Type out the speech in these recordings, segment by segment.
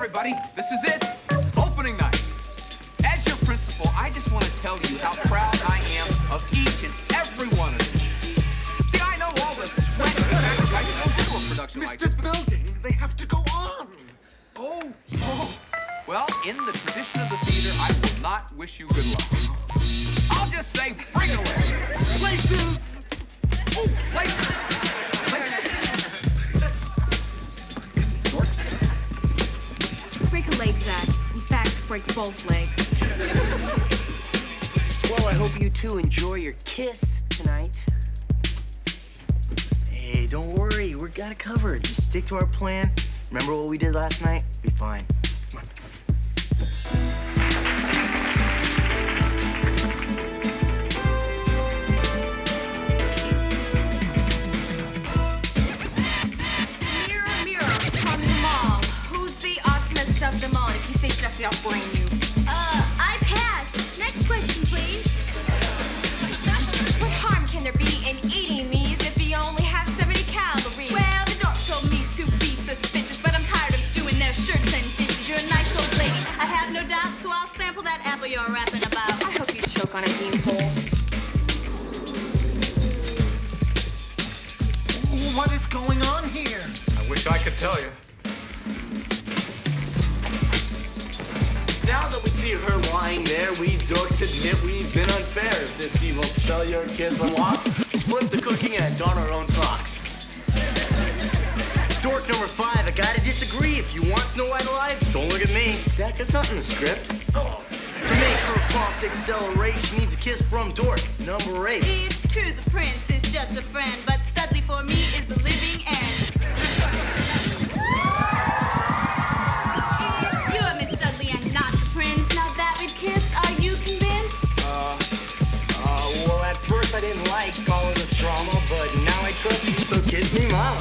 everybody, this is it. Opening night. As your principal, I just want to tell you how proud I am of each and every one of you. See, I know all the sweat and sacrifice that goes into a production like this. Mr. Belding, they have to go on. Oh. Well, in the tradition of the theater, I will not wish you good luck. I'll just say, bring it away. Places. Oh, places. Break a leg, Zack. In fact, break both legs. Well, I hope you two enjoy your kiss tonight. Hey, don't worry. We got it covered. Just stick to our plan. Remember what we did last night? Be fine. Come on. Mirror, mirror on the mall. Who's the awesomest of them all? If you say Jessie, I'll brain you. I pass. Next question, please. What harm can there be in eating these if you only have 70 calories? Well, the doc told me to be suspicious, but I'm tired of doing their shirts and dishes. You're a nice old lady, I have no doubt, so I'll sample that apple you're rapping about. I hope you choke on a beanpole. What is going on here? I wish I could tell you. Now that we see her lying there, we dorks admit we've been unfair. If this evil spell your kiss unlocks, split the cooking and don our own socks. Dork number 5, I gotta disagree. If you want Snow White alive, don't look at me. Zack, that's not in the script. To make her boss accelerate, she needs a kiss from Dork number 8. It's true, the prince is just a friend, but Studley for me is the living end. If you're Miss Studley and not the prince, now that we've kissed, are you convinced? Well, at first I didn't like all of this drama, but now I trust you, so kiss me, mama.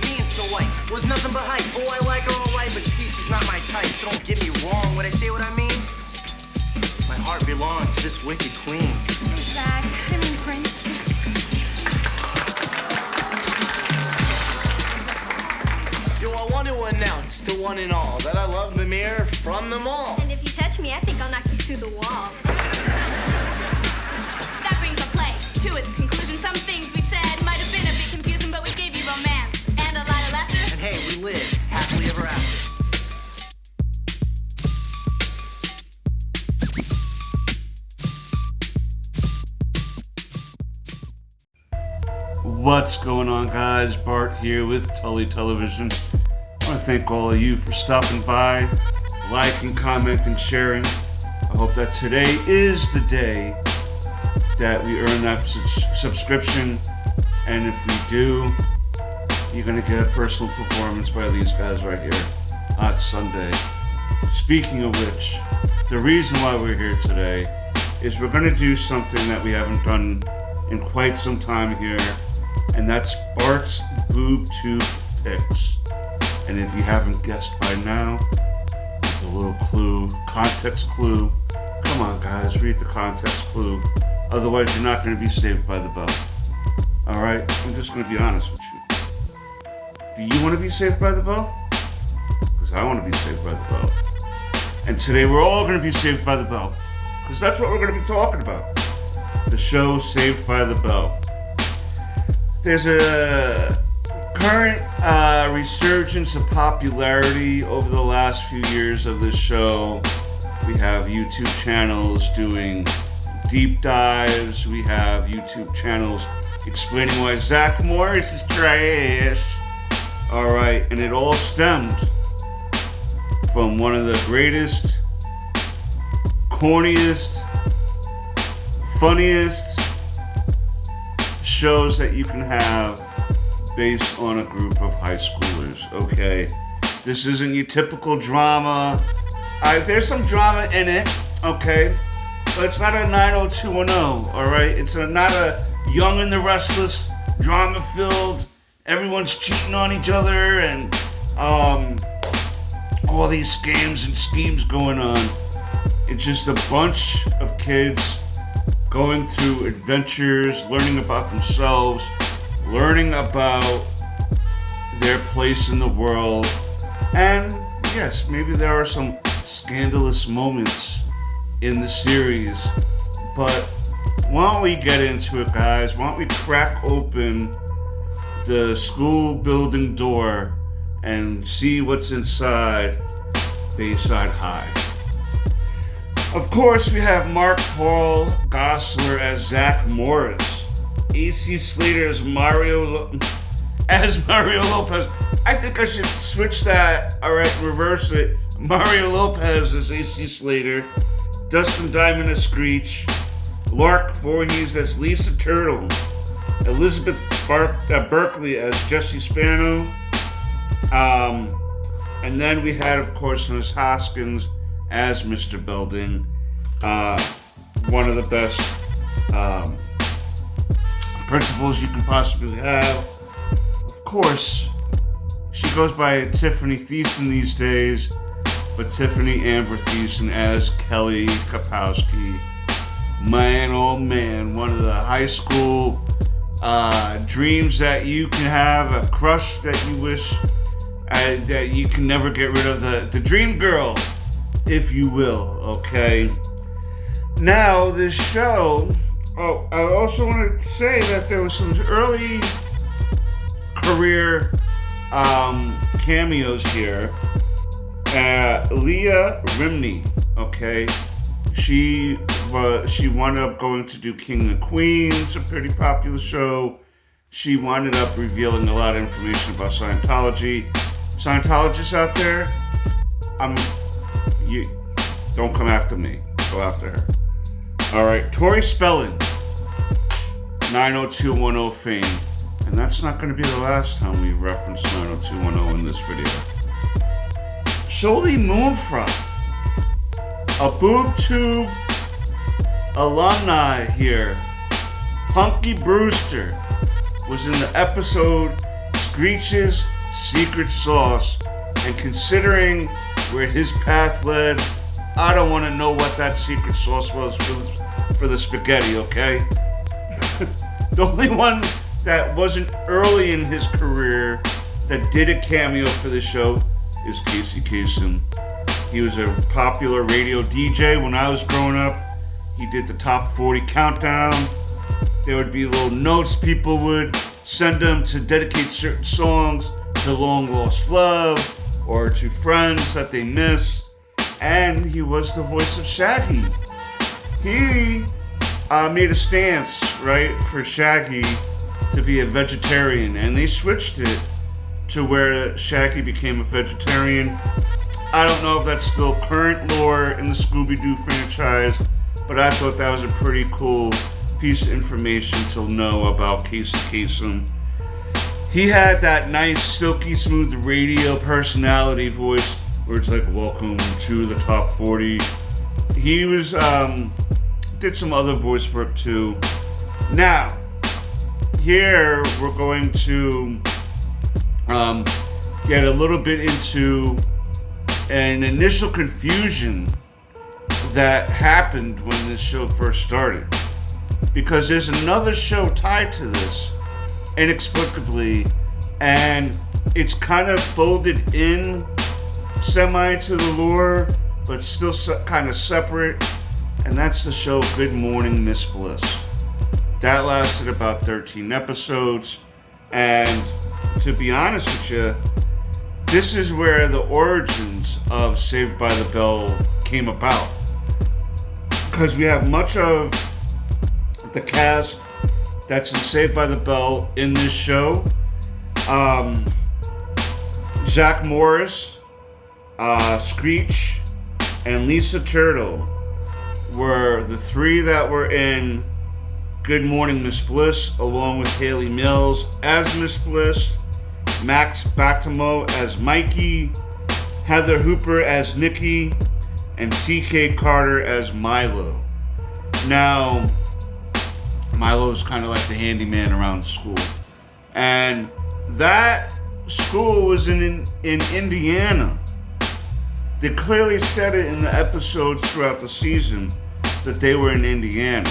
Me and Snow White was nothing but hype. Oh, I like her all right, but see, she's not my type. So don't get me wrong when I say what I mean. My heart belongs to this wicked queen. Zack, I mean Prince. Yo, I want to announce to one and all that I love the mirror from them all. And if you touch me, I think I'll knock you through the wall. That brings the play to its conclusion. Some things we said might have been a bit confusing, but we gave you romance and a lot of laughter. And hey, we live happily ever after. What's going on, guys? Bart here with Tully Television. I want to thank all of you for stopping by, liking, commenting, sharing. I hope that today is the day that we earn that subscription, and if we do, you're going to get a personal performance by these guys right here, Hot Sunday. Speaking of which, the reason why we're here today is we're going to do something that we haven't done in quite some time here, and that's Bart's Boob Tube Picks. And if you haven't guessed by now, the little clue, context clue. Come on, guys, read the context clue. Otherwise, you're not going to be saved by the bell. All right? I'm just going to be honest with you. Do you want to be saved by the bell? Because I want to be saved by the bell. And today, we're all going to be saved by the bell. Because that's what we're going to be talking about. The show Saved by the Bell. There's a current resurgence of popularity over the last few years of this show. We have YouTube channels doing deep dives. We have YouTube channels explaining why Zack Morris is trash. Alright, and it all stemmed from one of the greatest, corniest, funniest shows that you can have based on a group of high schoolers, okay? This isn't your typical drama. There's some drama in it, okay? But it's not a 90210, alright? It's not a Young and the Restless, drama-filled, everyone's cheating on each other, and all these scams and schemes going on. It's just a bunch of kids going through adventures, learning about themselves, learning about their place in the world. And yes, maybe there are some scandalous moments in the series, but why don't we get into it, guys? Why don't we crack open the school building door and see what's inside Bayside High. Of course, we have Mark Paul Gosselaar as Zack Morris, AC Slater as Mario Lopez. I think I should switch that. Alright, reverse it. Mario Lopez as AC Slater, Dustin Diamond as Screech, Lark Voorhees as Lisa Turtle, Elizabeth Berkley as Jessie Spano, and then we had, of course, Miss Hoskins as Mr. Belding, one of the best principals you can possibly have. Of course, she goes by Tiffany Thiessen these days, but Tiffany Amber Thiessen as Kelly Kapowski. Man, oh man, one of the high school dreams that you can have, a crush that you wish that you can never get rid of, the dream girl, if you will, okay? Now, this show, I also wanted to say that there was some early career cameos here. Leah Remini, okay? She wound up going to do King of Queens, a pretty popular show. She wound up revealing a lot of information about Scientology. Scientologists out there, you don't come after me. Go after her. All right, Tori Spelling, 90210 fame, and that's not going to be the last time we reference 90210 in this video. Jolie Moonfront, a Boob Tube alumni here. Punky Brewster was in the episode Screech's Secret Sauce, and considering where his path led, I don't want to know what that secret sauce was for the spaghetti, okay? The only one that wasn't early in his career that did a cameo for the show is Casey Kasem. He was a popular radio DJ when I was growing up. He did the top 40 countdown. There would be little notes people would send him to dedicate certain songs to long lost love or to friends that they miss. And he was the voice of Shaggy. He made a stance, right, for Shaggy to be a vegetarian, and they switched it to where Shaggy became a vegetarian. I don't know if that's still current lore in the Scooby-Doo franchise, but I thought that was a pretty cool piece of information to know about Casey Kasem. He had that nice, silky smooth radio personality voice where it's like, welcome to the top 40. He was, did some other voice work too. Now, here we're going to get a little bit into an initial confusion that happened when this show first started. Because there's another show tied to this, inexplicably, and it's kind of folded in semi to the lore, but still kind of separate, and that's the show Good Morning Miss Bliss. That lasted about 13 episodes, and to be honest with you, this is where the origins of Saved by the Bell came about. Because we have much of the cast that's in Saved by the Bell in this show. Zack Morris, Screech, and Lisa Turtle were the three that were in Good Morning Miss Bliss, along with Haley Mills as Miss Bliss, Maxx Bactamo as Mikey, Heather Hooper as Nikki, and TK Carter as Milo. Now, Milo's kind of like the handyman around the school. And that school was in Indiana. They clearly said it in the episodes throughout the season that they were in Indiana.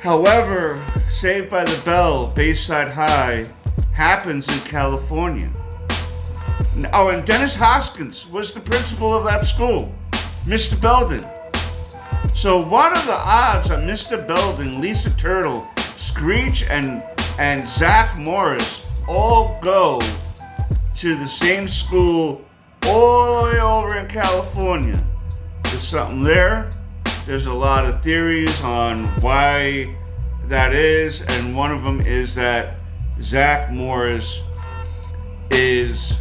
However, Saved by the Bell, Bayside High, happens in California. Oh, and Dennis Hoskins was the principal of that school, Mr. Belding. So what are the odds that Mr. Belding, Lisa Turtle, Screech, and Zack Morris all go to the same school all the way over in California? There's something there. There's a lot of theories on why that is, and one of them is that Zack Morris is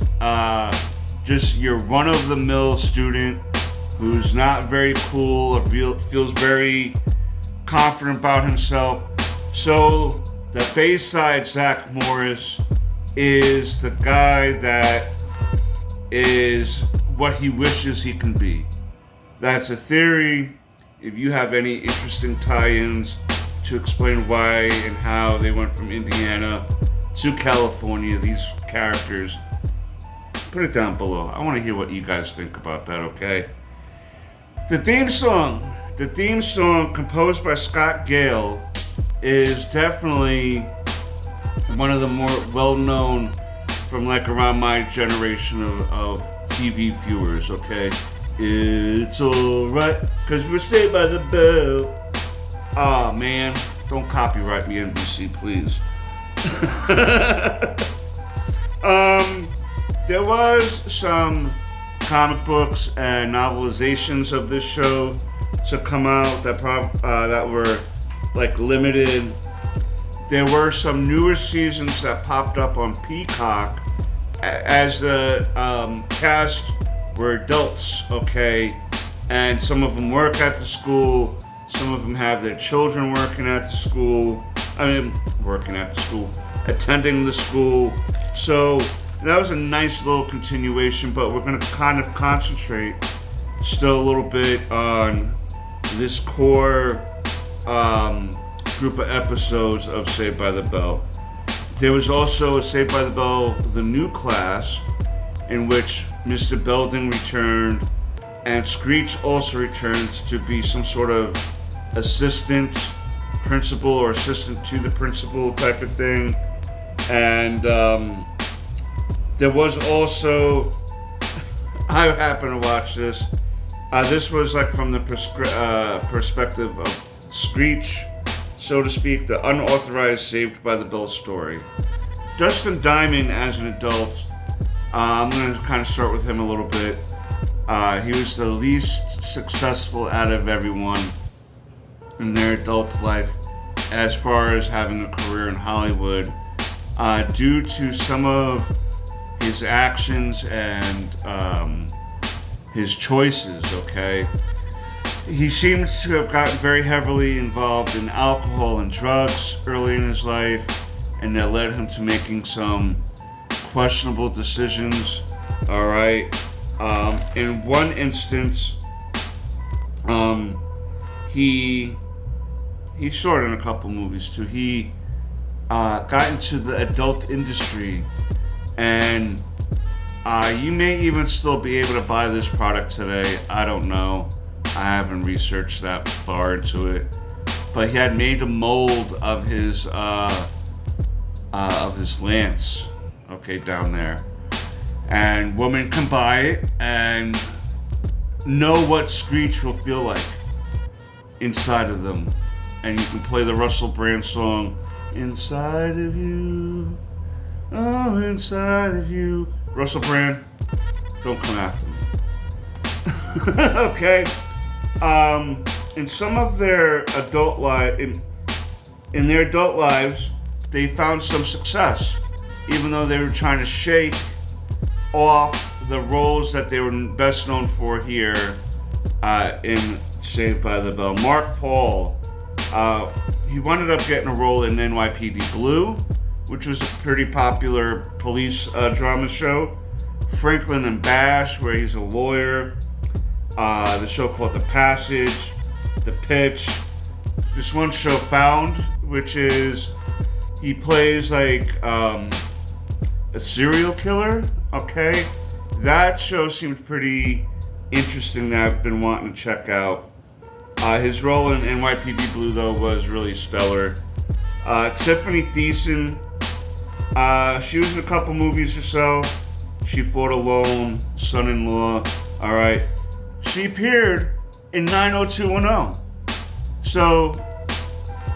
just your run-of-the-mill student who's not very cool or feels very confident about himself. So the Bayside Zack Morris is the guy that is what he wishes he can be. That's a theory. If you have any interesting tie-ins to explain why and how they went from Indiana to California, these characters, put it down below. I want to hear what you guys think about that, okay? The theme song composed by Scott Gale, is definitely one of the more well-known from like around my generation of TV viewers, okay? It's alright, cause we're Saved by the Bell. Aw, man, don't copyright me, NBC, please. There was some comic books and novelizations of this show to come out that were like limited. There were some newer seasons that popped up on Peacock as the cast were adults, okay? And some of them work at the school, some of them have their children working at the school. Attending the school. So that was a nice little continuation, but we're going to kind of concentrate still a little bit on this core group of episodes of Saved by the Bell. There was also a Saved by the Bell, the new class, in which Mr. Belding returned, and Screech also returns to be some sort of assistant principal or assistant to the principal type of thing. And there was also, I happened to watch this. This was like from the perspective of Screech, so to speak, the unauthorized Saved by the Bell story. Dustin Diamond as an adult, I'm going to kind of start with him a little bit. He was the least successful out of everyone in their adult life as far as having a career in Hollywood, due to some of his actions and his choices, okay? He seems to have gotten very heavily involved in alcohol and drugs early in his life, and that led him to making some questionable decisions, all right? In one instance, he starred in a couple movies too. He got into the adult industry, and you may even still be able to buy this product today. I don't know. I haven't researched that far into it. But he had made a mold of his lance, okay, down there. And women can buy it and know what Screech will feel like inside of them. And you can play the Russell Brand song, Inside of You, oh, inside of you. Russell Brand, don't come after me. Okay. In some of their adult in their adult lives, they found some success, even though they were trying to shake off the roles that they were best known for here in Saved by the Bell. Mark Paul, he ended up getting a role in NYPD Blue, which was a pretty popular police drama show. Franklin and Bash, where he's a lawyer. The show called The Passage, The Pitch. This one show Found, which is he plays like a serial killer. Okay, that show seemed pretty interesting that I've been wanting to check out. His role in NYPD Blue though was really stellar. Tiffany Thiessen She was in a couple movies herself. She Fought Alone, Son-in-Law. All right. She appeared in 90210. So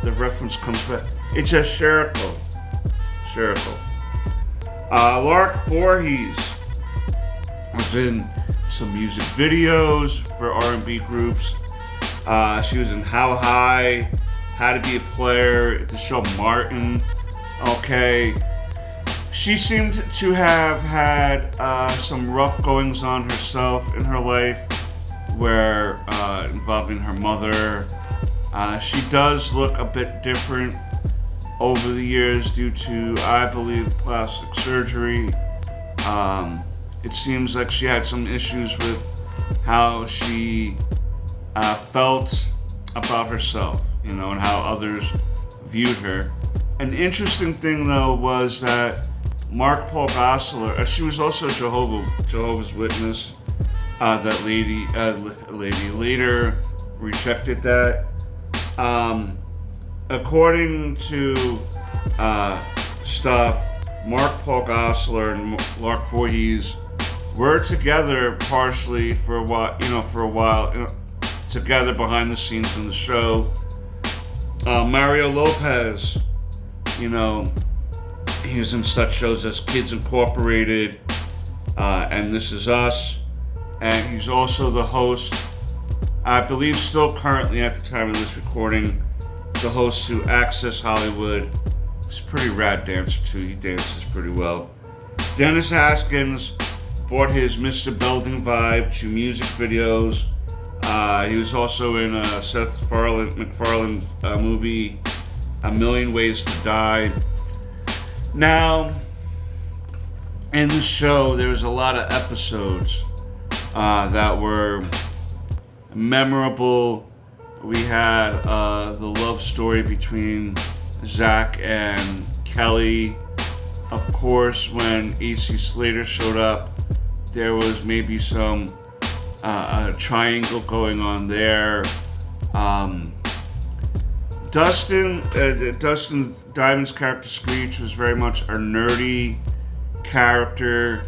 the reference comes back. It's a Sheriko. Lark Voorhees was in some music videos for R&B groups. She was in How High, How to Be a Player, the show Martin. Okay. She seemed to have had some rough goings on herself in her life, where involving her mother. She does look a bit different over the years due to, I believe, plastic surgery. It seems like she had some issues with how she felt about herself, you know, and how others viewed her. An interesting thing, though, was that Mark Paul Gosselaar, she was also Jehovah's Witness. That lady later rejected that. According to stuff, Mark Paul Gosselaar and Lark Voorhees were together partially for a while, together behind the scenes in the show. Mario Lopez, you know, he was in such shows as Kids Incorporated and This Is Us. And he's also the host, I believe still currently at the time of this recording, the host to Access Hollywood. He's a pretty rad dancer too, he dances pretty well. Dennis Haskins brought his Mr. Belding vibe to music videos. He was also in a Seth MacFarlane movie, A Million Ways to Die. Now, in the show, there was a lot of episodes that were memorable. We had the love story between Zack and Kelly. Of course, when AC Slater showed up, there was maybe some triangle going on there. Dustin Diamond's character Screech was very much a nerdy character.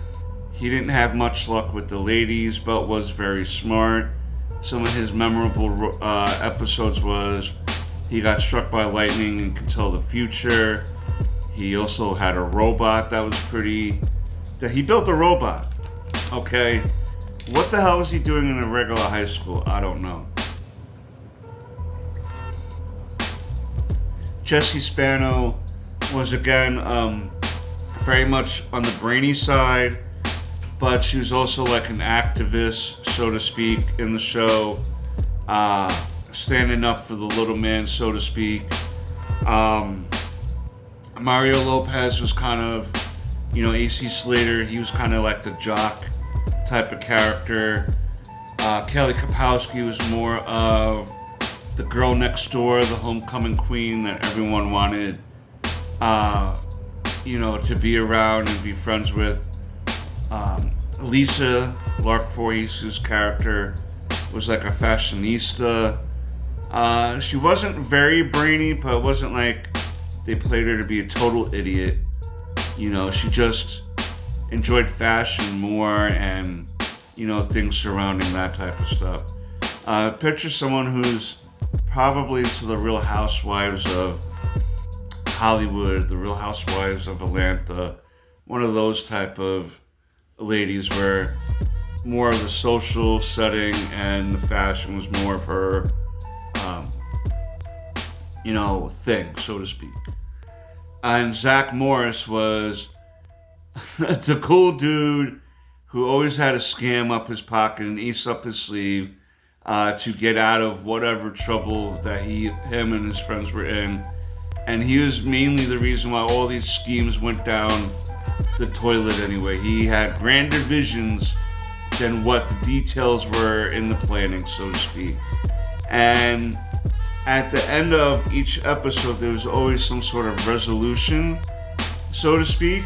He didn't have much luck with the ladies, but was very smart. Some of his memorable episodes was he got struck by lightning and could tell the future. He also had a robot that was he built a robot. Okay. What the hell was he doing in a regular high school? I don't know. Jessie Spano was again very much on the brainy side, but she was also like an activist, so to speak, in the show, standing up for the little man, so to speak. Mario Lopez was kind of, AC Slater, he was kind of like the jock type of character. Kelly Kapowski was more of the girl next door, the homecoming queen that everyone wanted, to be around and be friends with. Lisa, Lark Voorhees' character, was like a fashionista. She wasn't very brainy, but it wasn't like they played her to be a total idiot. She just enjoyed fashion more and, things surrounding that type of stuff. Picture someone who's probably to the Real Housewives of Hollywood, the Real Housewives of Atlanta, one of those type of ladies where more of the social setting and the fashion was more of her, thing, so to speak. And Zach Morris was the cool dude who always had a scam up his pocket, an ace up his sleeve, to get out of whatever trouble that him and his friends were in. And he was mainly the reason why all these schemes went down the toilet anyway. He had grander visions than what the details were in the planning, so to speak. And at the end of each episode, there was always some sort of resolution, so to speak.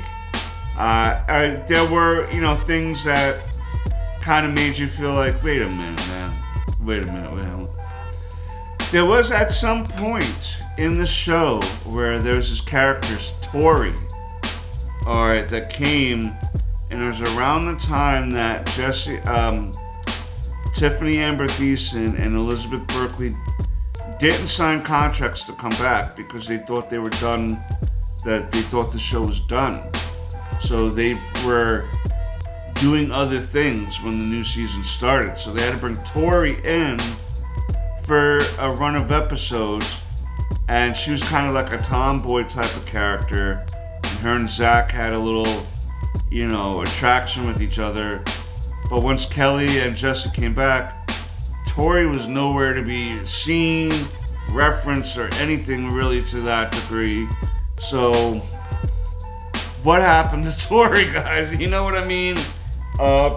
There were, things that kind of made you feel like, wait a minute, man. There was at some point in the show where there was this character, Tori. all right, that came, and it was around the time that Tiffany Amber Thiessen and Elizabeth Berkley didn't sign contracts to come back because they thought they were done, that they thought the show was done. So they were doing other things when the new season started. So they had to bring Tori in for a run of episodes, and she was kind of like a tomboy type of character. And her and Zack had a little, attraction with each other. But once Kelly and Jesse came back, Tori was nowhere to be seen, referenced, or anything really to that degree. So, what happened to Tori, guys? You know what I mean?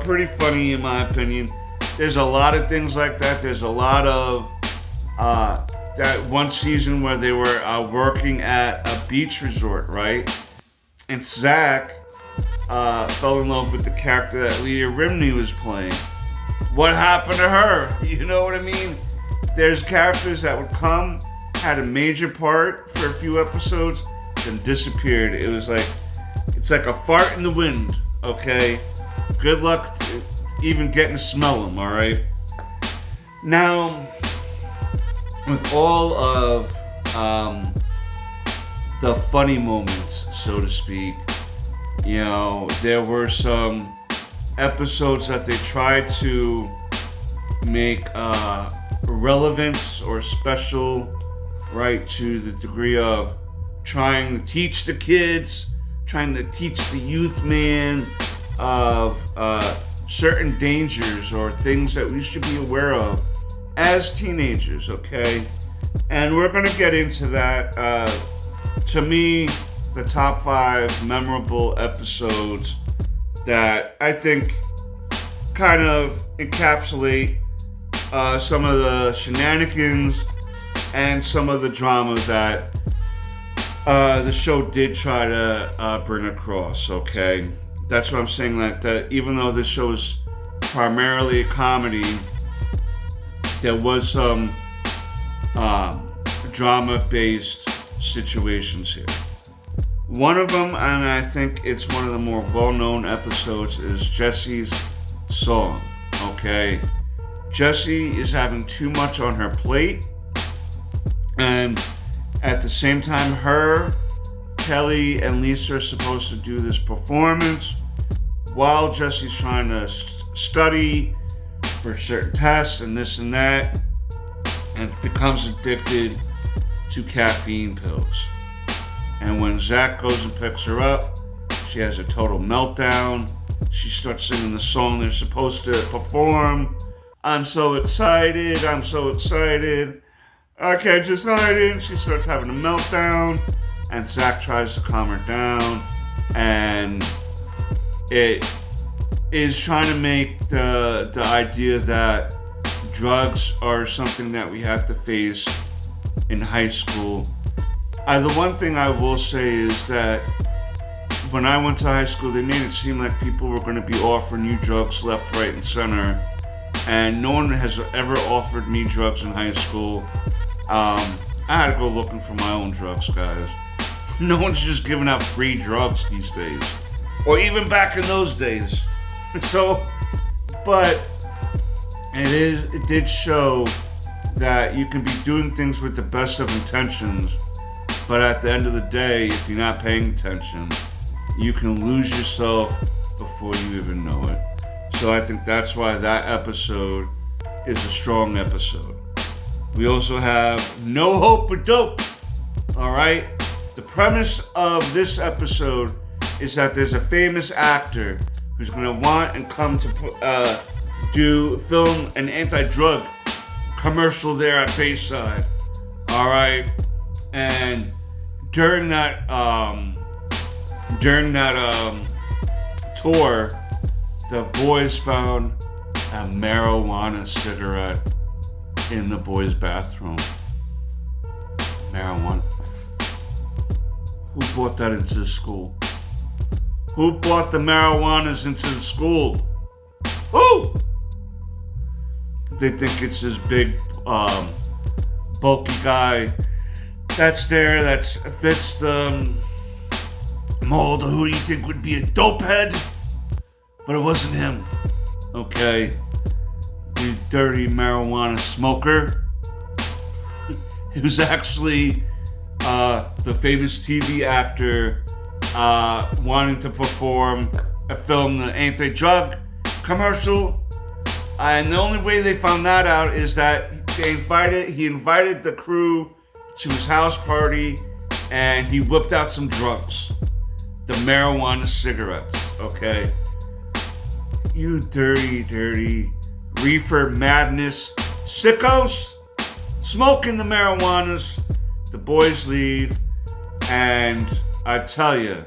Pretty funny in my opinion. There's a lot of things like that. There's a lot of that one season where they were working at a beach resort, right? And Zack fell in love with the character that Leah Remini was playing. What happened to her? You know what I mean? There's characters that would come, had a major part for a few episodes, then disappeared. It's like a fart in the wind, okay? Good luck even getting to smell them, alright? Now, with all of the funny moments, so to speak, there were some episodes that they tried to make relevant or special, right, to the degree of trying to teach the kids, trying to teach the youth man of certain dangers or things that we should be aware of as teenagers, okay? And we're going to get into that. To me, the top 5 memorable episodes that I think kind of encapsulate some of the shenanigans and some of the drama that the show did try to bring across, okay? That's what I'm saying, that even though this show is primarily a comedy, there was some drama-based situations here. One of them, and I think it's one of the more well-known episodes, is Jesse's song, okay? Jessie is having too much on her plate, and at the same time, Kelly, and Lisa are supposed to do this performance while Jessie's trying to study for certain tests and this and that, and becomes addicted to caffeine pills. And when Zack goes and picks her up, she has a total meltdown. She starts singing the song they're supposed to perform. I'm so excited, I can't just hide it. She starts having a meltdown, and Zack tries to calm her down, and it is trying to make the idea that drugs are something that we have to face in high school. The one thing I will say is that when I went to high school, they made it seem like people were going to be offering you drugs left, right, and center. And no one has ever offered me drugs in high school. I had to go looking for my own drugs, guys. No one's just giving out free drugs these days. Or even back in those days. So, but it did show that you can be doing things with the best of intentions, but at the end of the day, if you're not paying attention, you can lose yourself before you even know it. So I think that's why that episode is a strong episode. We also have No Hope but Dope. Alright? The premise of this episode is that there's a famous actor who's going to want and come to film an anti-drug commercial there at Bayside. Alright? And during that tour, the boys found a marijuana cigarette in the boys' bathroom. Marijuana. Who brought that into the school? Who brought the marijuanas into the school? Who? They think it's this big, bulky guy that's there, that fits the Mulder, who do you think would be a dope head? But it wasn't him. Okay. The dirty marijuana smoker. He was actually the famous TV actor wanting to perform a film, the anti-drug commercial. And the only way they found that out is that he invited the crew to his house party, and he whipped out some drugs. The marijuana cigarettes, okay? You dirty, dirty reefer madness sickos smoking the marijuanas. The boys leave, and I tell you,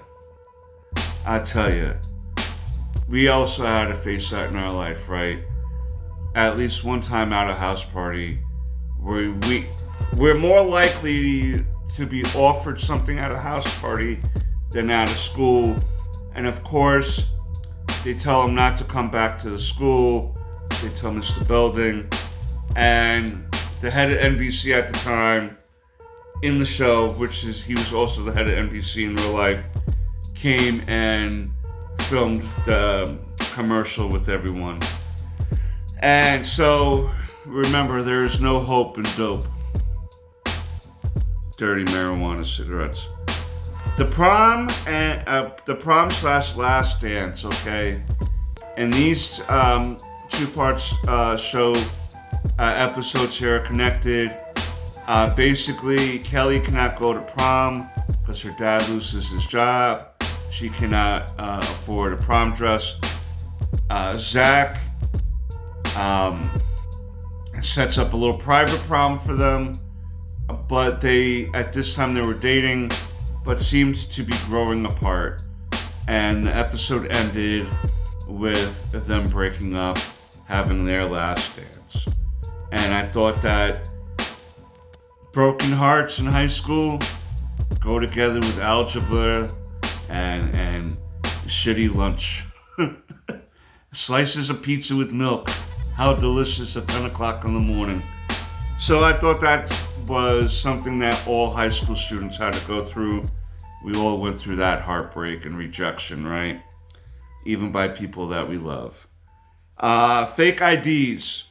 we also had to face that in our life, right? At least one time at a house party, where we're more likely to be offered something at a house party than at a school. And of course, they tell him not to come back to the school. They tell Mr. Belding. And the head of NBC at the time in the show, he was also the head of NBC in real life, came and filmed the commercial with everyone. And so, remember, there is no hope in dope. Dirty marijuana cigarettes. The prom / last dance, okay? And these two parts show episodes here are connected. Basically, Kelly cannot go to prom because her dad loses his job. She cannot afford a prom dress. Zack sets up a little private prom for them, but at this time they were dating, but seemed to be growing apart. And the episode ended with them breaking up, having their last dance. And I thought that broken hearts in high school go together with algebra and shitty lunch. Slices of pizza with milk. How delicious at 10 o'clock in the morning. So I thought that was something that all high school students had to go through. We all went through that heartbreak and rejection, right? Even by people that we love. Fake IDs.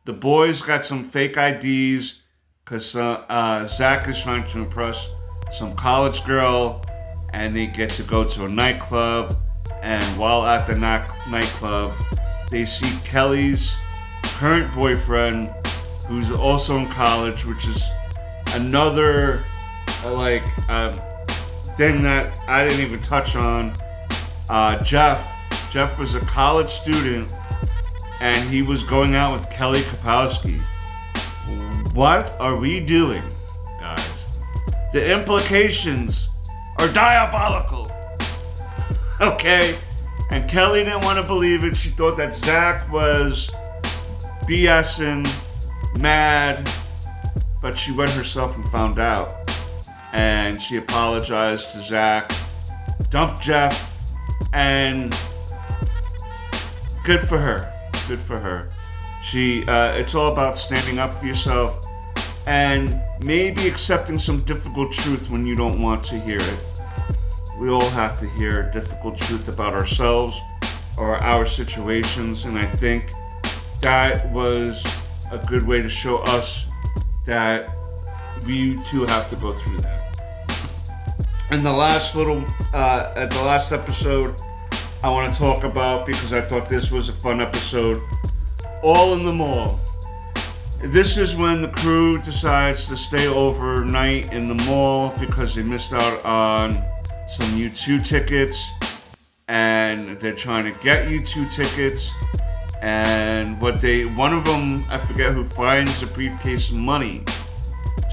The boys got some fake IDs because Zack is trying to impress some college girl, and they get to go to a nightclub. And while at the nightclub, they see Kelly's current boyfriend, who's also in college, which is another thing that I didn't even touch on. Jeff was a college student, and he was going out with Kelly Kapowski. What are we doing, guys? The implications are diabolical. Okay? And Kelly didn't want to believe it. She thought that Zack was BSing, mad, but she went herself and found out. And she apologized to Zack, dumped Jeff, and good for her. Good for her. It's all about standing up for yourself and maybe accepting some difficult truth when you don't want to hear it. We all have to hear difficult truth about ourselves or our situations, and I think that was a good way to show us that we too have to go through that. And the last episode I want to talk about, because I thought this was a fun episode, All in the Mall. This is when the crew decides to stay overnight in the mall because they missed out on some U2 tickets, and they're trying to get U2 tickets. And one of them, I forget who, finds a briefcase of money.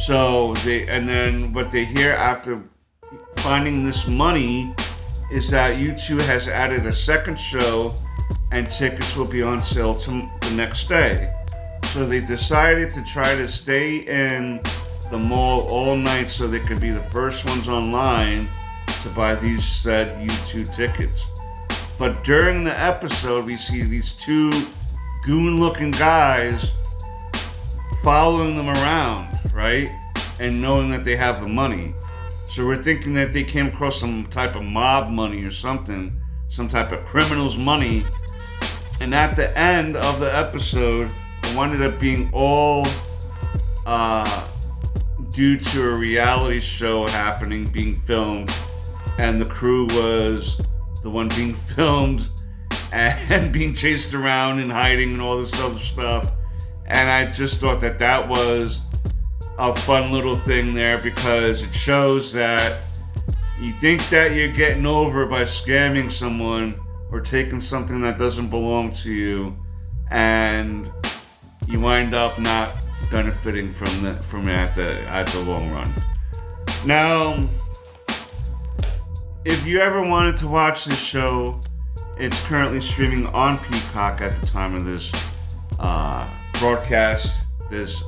And then what they hear after finding this money is that U2 has added a second show and tickets will be on sale the next day. So they decided to try to stay in the mall all night so they could be the first ones online to buy these said U2 tickets. But during the episode, we see these two goon-looking guys following them around, right? And knowing that they have the money. So we're thinking that they came across some type of mob money or something, some type of criminal's money. And at the end of the episode, it ended up being all due to a reality show happening, being filmed, and the crew was the one being filmed and being chased around and hiding and all this other stuff. And I just thought that that was a fun little thing there, because it shows that you think that you're getting over by scamming someone or taking something that doesn't belong to you, and you wind up not benefiting from it at the long run. Now, if you ever wanted to watch this show, it's currently streaming on Peacock at the time of this broadcast, this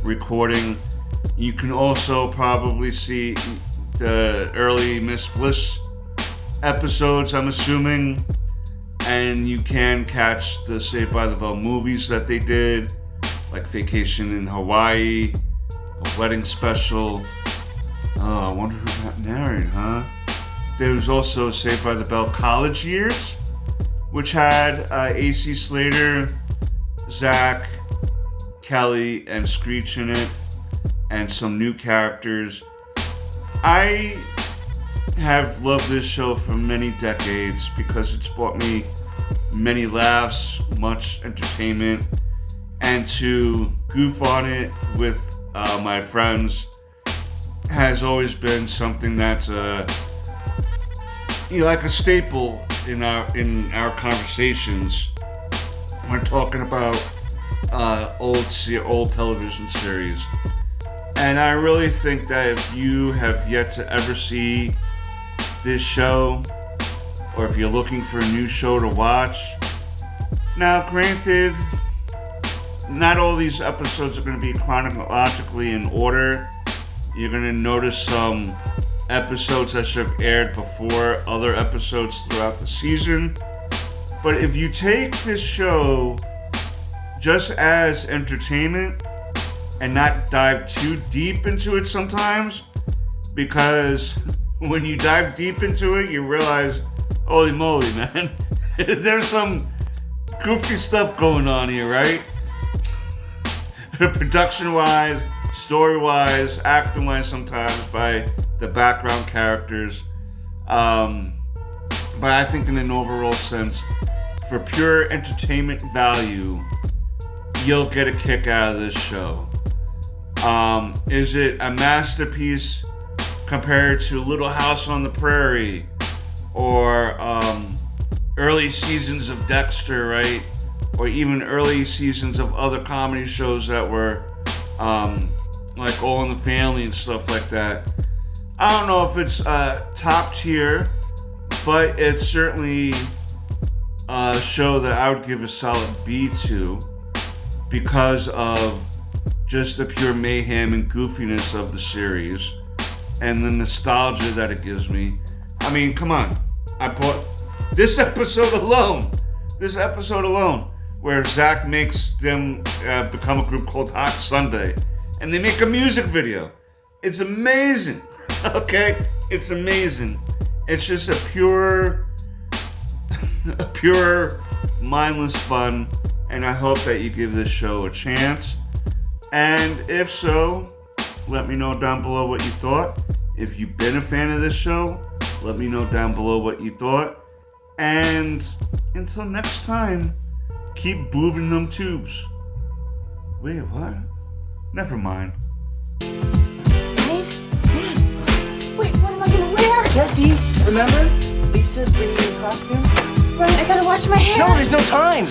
recording. You can also probably see the early Miss Bliss episodes, I'm assuming, and you can catch the Saved by the Bell movies that they did, like Vacation in Hawaii, a wedding special. Oh, I wonder who got married, huh? There was also Saved by the Bell College Years, which had AC Slater, Zack, Kelly, and Screech in it, and some new characters. I have loved this show for many decades because it's brought me many laughs, much entertainment, and to goof on it with my friends has always been something that's like a staple in our conversations. We're talking about old television series. And I really think that if you have yet to ever see this show, or if you're looking for a new show to watch, now granted, not all these episodes are going to be chronologically in order. You're going to notice some episodes that should have aired before other episodes throughout the season. But if you take this show just as entertainment and not dive too deep into it sometimes, because when you dive deep into it, you realize, holy moly, man, there's some goofy stuff going on here, right? Production-wise, story-wise, acting-wise sometimes, by the background characters. But I think in an overall sense, for pure entertainment value, you'll get a kick out of this show. Is it a masterpiece compared to Little House on the Prairie, or early seasons of Dexter, right? Or even early seasons of other comedy shows that were like All in the Family and stuff like that. I don't know if it's top tier, but it's certainly a show that I would give a solid B to, because of just the pure mayhem and goofiness of the series and the nostalgia that it gives me. I mean, come on. I bought this episode alone, where Zack makes them become a group called Hot Sunday, and they make a music video. It's amazing. Okay? It's amazing. It's just a pure mindless fun, and I hope that you give this show a chance. And if so, let me know down below what you thought. If you've been a fan of this show, let me know down below what you thought. And until next time, keep boobing them tubes. Wait, what? Never mind. Wait, what am I gonna wear? Jesse, remember? Lisa's bringing you a costume? Right, I gotta wash my hair. No, there's no time.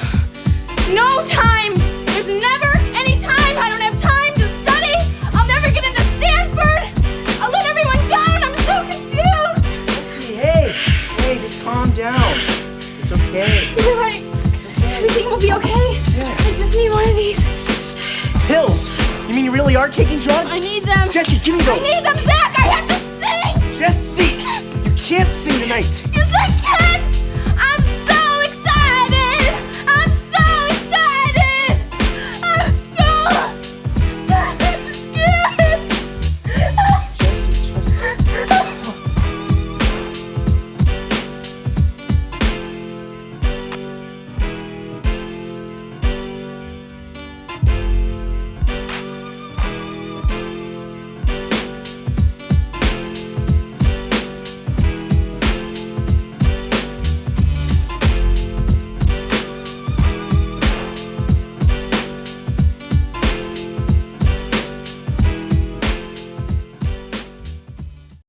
No time! There's never any time! I don't have time to study! I'll never get into Stanford! I'll let everyone down! I'm so confused! Jesse, hey, just calm down. It's okay. You're right. Everything will be okay. Yeah. I just need one of these. Pills? You mean you really are taking drugs? I need them. Jesse, give me those. I need them, Zack! I have to sing! Jesse, you can't sing tonight. Yes, I can!